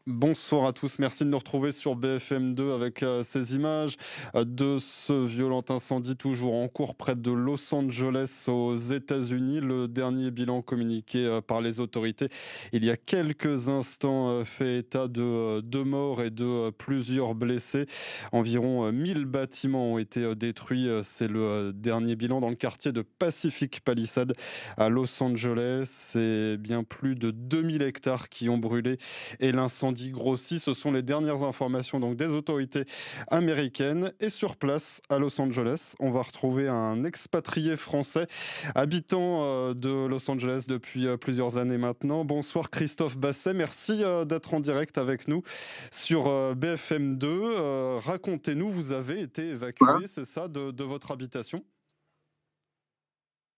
Bonsoir à tous, merci de nous retrouver sur BFM2 avec ces images de ce violent incendie toujours en cours près de Los Angeles aux États-Unis. Le dernier bilan communiqué par les autorités il y a quelques instants fait état de deux morts et de plusieurs blessés. Environ 1000 bâtiments ont été détruits. C'est le dernier bilan dans le quartier de Pacific Palisades à Los Angeles. C'est bien plus de 2000 hectares qui ont brûlé et l'incendie grossit. Ce sont les dernières informations donc des autorités américaines. Et sur place à Los Angeles, on va retrouver un expatrié français habitant de Los Angeles depuis plusieurs années maintenant. Bonsoir Christophe Basset, merci d'être en direct avec nous sur BFM2. Racontez-nous, vous avez été Voilà. évacué, c'est ça, de votre habitation?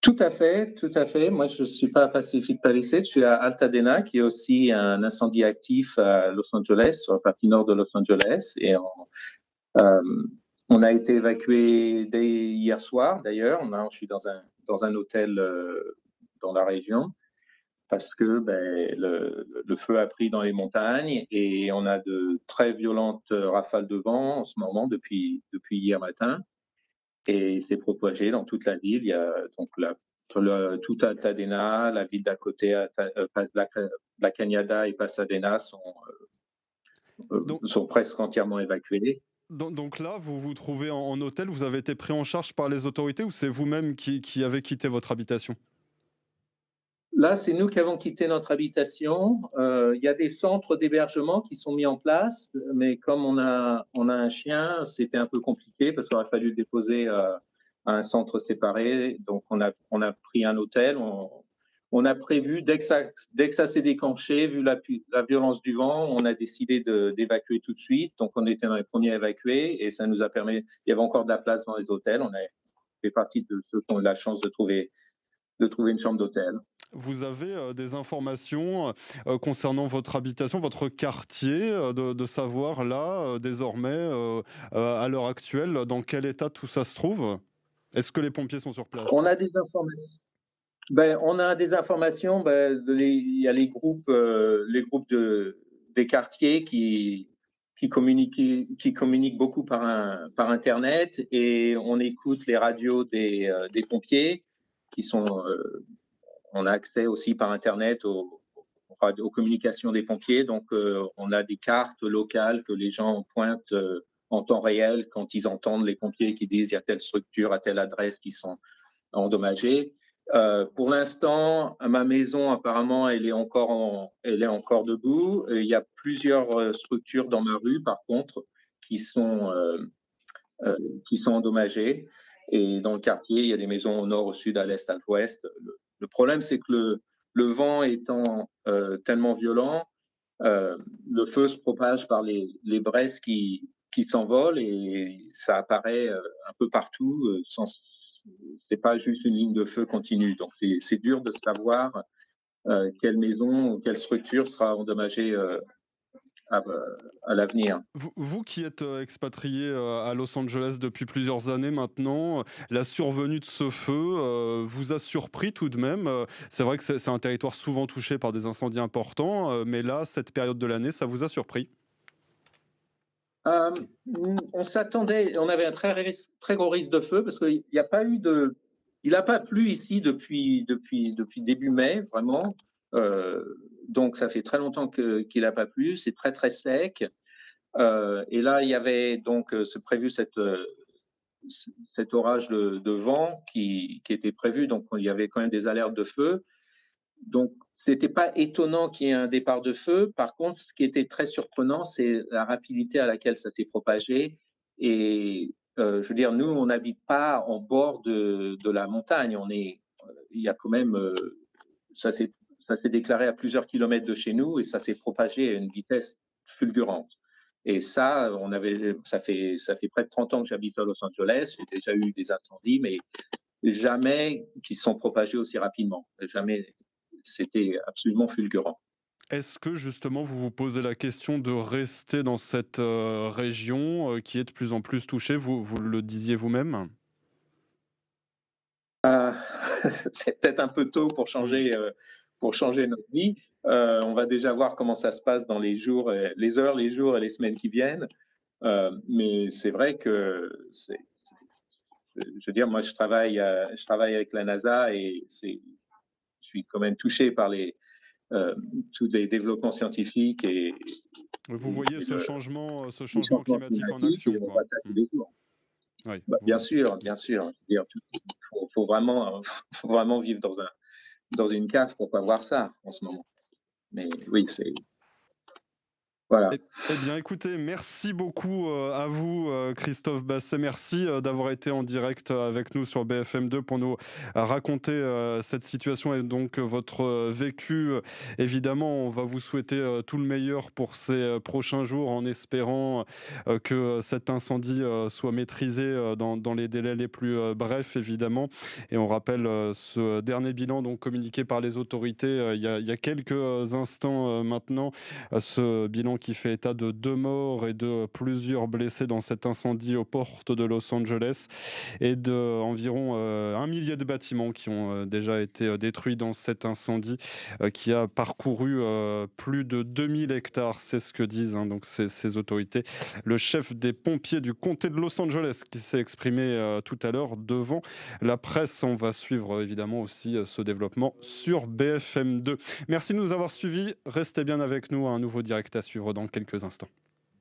Tout à fait, tout à fait. Moi, je suis pas à Pacific Palisades, je suis à Altadena, qui est aussi un incendie actif à Los Angeles, sur la partie nord de Los Angeles. Euh, on a été évacué dès hier soir, d'ailleurs. Je suis dans un hôtel dans la région parce que le feu a pris dans les montagnes et on a de très violentes rafales de vent en ce moment depuis hier matin. Et il s'est propagé dans toute la ville. Il y a donc tout Altadena, la ville d'à côté, la Cañada et Pasadena Donc, sont presque entièrement évacués. donc là, vous vous trouvez en hôtel, vous avez été pris en charge par les autorités ou c'est vous-même qui avez quitté votre habitation? Là, c'est nous qui avons quitté notre habitation. Il y a des centres d'hébergement qui sont mis en place, mais comme on a un chien, c'était un peu compliqué parce qu'il aurait fallu le déposer à un centre séparé. Donc, on a pris un hôtel. On a prévu, dès que ça s'est déclenché, vu la violence du vent, on a décidé d'évacuer tout de suite. Donc, on était dans les premiers à évacuer et ça nous a permis, il y avait encore de la place dans les hôtels. On a fait partie de ceux qui ont eu la chance de trouver une chambre d'hôtel. Vous avez des informations concernant votre habitation, votre quartier, de savoir là, désormais, à l'heure actuelle, dans quel état tout ça se trouve? Est-ce que les pompiers sont sur place? On a des informations. On a des informations. Il y a les groupes des quartiers qui communiquent beaucoup par Internet et on écoute les radios des pompiers qui sont. On a accès aussi par Internet aux communications des pompiers. Donc, on a des cartes locales que les gens pointent en temps réel quand ils entendent les pompiers qui disent il y a telle structure à telle adresse qui sont endommagées. Pour l'instant, ma maison, apparemment, elle est encore debout. Il y a plusieurs structures dans ma rue, par contre, qui sont, euh, euh, qui sont endommagées. Et dans le quartier, il y a des maisons au nord, au sud, à l'est, à l'ouest. Le problème, c'est que le vent étant tellement violent, le feu se propage par les braises qui s'envolent et ça apparaît un peu partout. C'est pas juste une ligne de feu continue. Donc c'est dur de savoir quelle maison ou quelle structure sera endommagée à, à l'avenir. Vous qui êtes expatrié à Los Angeles depuis plusieurs années maintenant, la survenue de ce feu vous a surpris tout de même? C'est vrai que c'est un territoire souvent touché par des incendies importants, mais là, cette période de l'année, ça vous a surpris? Euh, on s'attendait, on avait un très gros risque de feu parce qu'il n'y a pas eu de, il n'a pas plu ici depuis début mai, vraiment. Euh, donc ça fait très longtemps qu'il n'a pas plu. C'est très très sec. Et là, il y avait donc prévu cet orage de vent qui était prévu. Donc il y avait quand même des alertes de feu. Donc, c'était pas étonnant qu'il y ait un départ de feu. Par contre, ce qui était très surprenant, c'est la rapidité à laquelle ça s'est propagé. Et je veux dire, nous, on n'habite pas en bord de la montagne. Il y a quand même, ça s'est ça s'est déclaré à plusieurs kilomètres de chez nous et ça s'est propagé à une vitesse fulgurante. Et ça, ça fait près de 30 ans que j'habite à Los Angeles. J'ai déjà eu des incendies, mais jamais qui se sont propagés aussi rapidement. Jamais. C'était absolument fulgurant. Est-ce que justement vous vous posez la question de rester dans cette région qui est de plus en plus touchée, vous le disiez vous-même? Euh, c'est peut-être un peu tôt Oui. pour changer notre vie. On va déjà voir comment ça se passe dans les jours, les heures, les jours et les semaines qui viennent. Mais c'est vrai que je veux dire, moi, je travaille avec la NASA et je suis quand même touché par euh, tous les développements scientifiques Vous et voyez ce les changement changements climatique en climatiques et action, on quoi. voit ça tous les jours. Oui, Bah, bien sûr, bien sûr. Je veux dire, faut vraiment, faut vraiment vivre dans une cave pour pas voir ça en ce moment. Mais oui, voilà. Eh bien, écoutez, merci beaucoup à vous, Christophe Basset. Merci d'avoir été en direct avec nous sur BFM2 pour nous raconter cette situation et donc votre vécu. Évidemment, on va vous souhaiter tout le meilleur pour ces prochains jours en espérant que cet incendie soit maîtrisé dans les délais les plus brefs, évidemment. Et on rappelle ce dernier bilan donc communiqué par les autorités il y a quelques instants maintenant. Ce bilan qui fait état de 2 morts et de plusieurs blessés dans cet incendie aux portes de Los Angeles et d'environ 1 millier de bâtiments qui ont déjà été détruits dans cet incendie qui a parcouru plus de 2000 hectares. C'est ce que disent donc ces autorités. Le chef des pompiers du comté de Los Angeles qui s'est exprimé tout à l'heure devant la presse. On va suivre évidemment aussi ce développement sur BFM2. Merci de nous avoir suivis. Restez bien avec nous. Un nouveau direct à suivre dans quelques instants.